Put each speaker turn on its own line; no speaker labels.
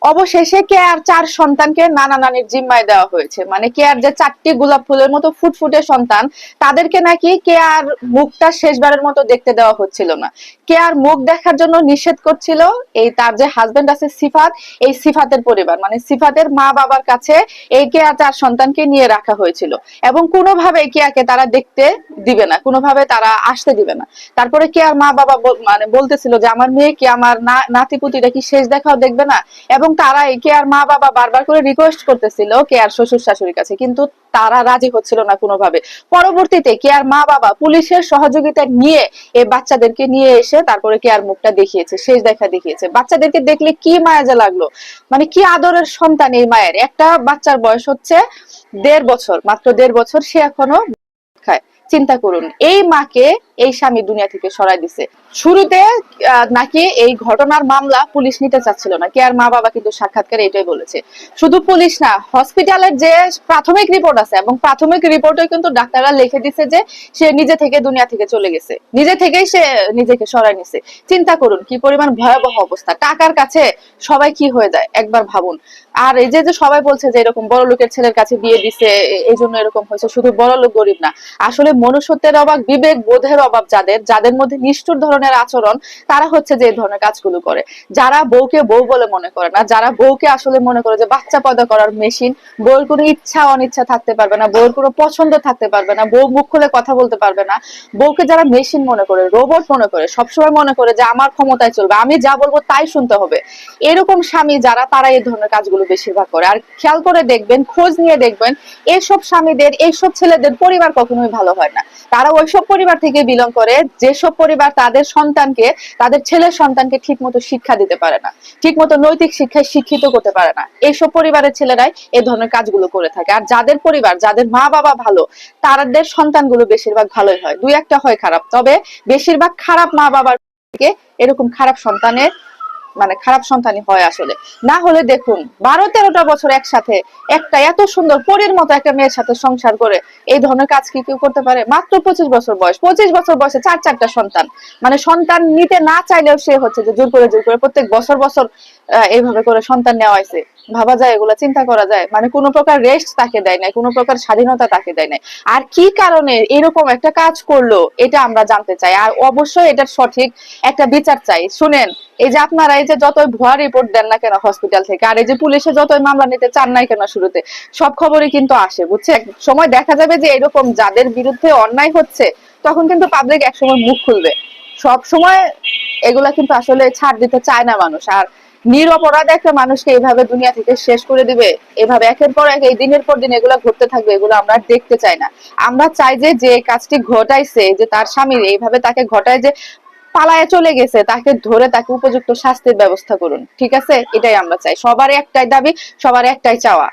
অবশেষে কেয়ার 4 সন্তানকে নানা নানির জিম্মায় দেওয়া হয়েছে। মানে কেয়ার যে 4টি গোলাপ ফুলের মতো ফুটফুটে সন্তান, তাদেরকে নাকি কেয়ার মুখটা শেষবারের মতো দেখতে দেওয়া হচ্ছিল না। কেয়ার মুখ দেখার জন্য নিষেধ করছিল এই তার যে হাজবেন্ড আছে সিফাত, এই সিফাতের পরিবার, মানে সিফাতের মা বাবার কাছে এই কেয়ার 4 সন্তানকে নিয়ে রাখা হয়েছিল এবং কোনোভাবে কেয়াকে তারা দেখতে দিবে না, কোনোভাবে তারা আসতে দিবে না। তারপরে কেয়ার মা বাবা মানে বলতেছিল যে আমার মেয়ে কি, আমার নাতিপুতিটা কি শেষ দেখাও দেখবে না, এবং তারা একে আর মা বাবা বারবার করে রিকোয়েস্ট করতেছিল কে আর শ্বশুর শাশুড়ির কাছে, কিন্তু তারা রাজি হচ্ছিল না কোনোভাবে। পরবর্তীতে কে আর মা বাবা পুলিশের সহযোগিতা নিয়ে এই বাচ্চাদেরকে নিয়ে এসে তারপরে কে আর মুখটা দেখিয়েছে, শেষ দেখা দেখিয়েছে। বাচ্চাদেরকে দেখলে কি মায়া যে লাগলো, মানে কি আদরের সন্তান এই মায়ের। একটা বাচ্চার বয়স হচ্ছে 1.5 বছর, মাত্র 1.5 বছর, সে এখনো খায়। চিন্তা করুন, এই মাকে এই স্বামী দুনিয়া থেকে সরাই দিছে। শুরুতে নাকি এই ঘটনার মামলা পুলিশ নিতে চাচ্ছিল না, কেয়ার মা বাবা কিন্তু সাক্ষাৎকারে এটাই বলেছে। শুধু পুলিশ না, হসপিটালের যে প্রাথমিক রিপোর্ট আছে, এবং প্রাথমিক রিপোর্টে কিন্তু ডাক্তাররা লিখে দিছে যে সে নিজে থেকে দুনিয়া থেকে চলে গেছে, নিজে থেকেই সে নিজেকে সরাই নিছে। চিন্তা করুন কি পরিমাণ ভয়াবহ অবস্থা। টাকার কাছে সবাই কি হয়ে যায় একবার ভাবুন। আর এই যে সবাই বলছে যে এরকম বড় লোকের ছেলের কাছে বিয়ে দিছে এই জন্য এরকম হয়েছে, শুধু বড় লোক গরিব না, আসলে মনুষ্যত্বের অভাব, বিবেক বোধের অভাব যাদের, যাদের মধ্যে নিষ্ঠুর ধরনের আচরণ, তারা হচ্ছে যে এই ধরনের কাজগুলো করে। যারা বউকে বউ বলে মনে করে না, যারা বউকে আসলে মনে করে যে বাচ্চা পয়দা করার মেশিন, বউর কোনো ইচ্ছা অনিচ্ছা থাকতে পারবে না, বউর কোনো পছন্দ থাকতে পারবে না, বউ মুখ খুলে কথা বলতে পারবে না, বউকে যারা মেশিন মনে করে, রোবট মনে করে, সবসময় মনে করে যে আমার ক্ষমতায় চলবে, আমি যা বলবো তাই শুনতে হবে, এরকম স্বামী যারা, তারা এই ধরনের কাজগুলো বেশিরভাগ করে। আর খেয়াল করে দেখবেন, খোঁজ নিয়ে দেখবেন, এইসব স্বামীদের, এইসব ছেলেদের পরিবার কখনোই ভালো হয় না। তারা ওইসব পরিবার থেকে বিলং করে যেসব পরিবার তাদের সন্তানকে, তাদের ছেলের সন্তানকে ঠিক মতো শিক্ষা দিতে পারে না, ঠিক মতো নৈতিক শিক্ষায় শিক্ষিত করতে পারে না। এইসব পরিবারের ছেলেরাই এই ধরনের কাজগুলো করে থাকে। আর যাদের পরিবার, যাদের মা বাবা ভালো, তাদের সন্তানগুলো বেশিরভাগ ভালোই হয়, 2-1টা হয় খারাপ, তবে বেশিরভাগ খারাপ মা বাবার থেকে এরকম খারাপ সন্তানের, মানে খারাপ সন্তানই হয় আসলে। না হলে দেখুন 12-13টা বছর একসাথে একটা এত সুন্দর পরীর মতো একটা মেয়ের সাথে সংসার করে এই ধরনের কাজ কি কেউ করতে পারে? মাত্র 25 বছর বয়স, 25 বছর বয়সে 4-4টা সন্তান, মানে সন্তান নিতে না চাইলেও সে হচ্ছে যে জোর করে জোর করে প্রত্যেক বছর বছর এইভাবে করে সন্তান নেওয়া হয়েছে। ভাবা যায়, এগুলা চিন্তা করা যায়? মানে কোনো প্রকার রেস্ট তাকে দেয় নাই, কোনো প্রকার স্বাধীনতা তাকে দেয় নাই। আর কি কারণে এরকম একটা কাজ করলো, এটা আমরা জানতে চাই। আর অবশ্যই এটার সঠিক একটা বিচার চাই। শুনেন, এই যে আপনারা এই যে যতই ভুয়া রিপোর্ট দেন না কেন হসপিটাল থেকে, আর এই যে পুলিশে যতই মামলা নিতে চান নাই কেন শুরুতে, সব খবরই কিন্তু আসে, বুঝছে? সময় দেখা যাবে যে এরকম যাদের বিরুদ্ধে অন্যায় হচ্ছে, তখন কিন্তু পাবলিক একসময় মুখ খুলবে। সব সময় এগুলা কিন্তু আসলে ছাড় দিতে চায় না মানুষ। আর নিরপরাধ একটা মানুষকে এইভাবে দুনিয়া থেকে শেষ করে দিবে, এভাবে একের পর এক এই দিনের পর দিন এগুলা ঘটতে থাকবে, এগুলো আমরা দেখতে চাই না। আমরা চাই যে যে কাজটি ঘটাইছে, যে তার স্বামী এইভাবে তাকে ঘটায় যে পালায়ে চলে গেছে, তাকে ধরে তাকে উপযুক্ত শাস্তির ব্যবস্থা করুন। ঠিক আছে, এটাই আমরা চাই। সবার একটাই দাবি, সবার একটাই চাওয়া।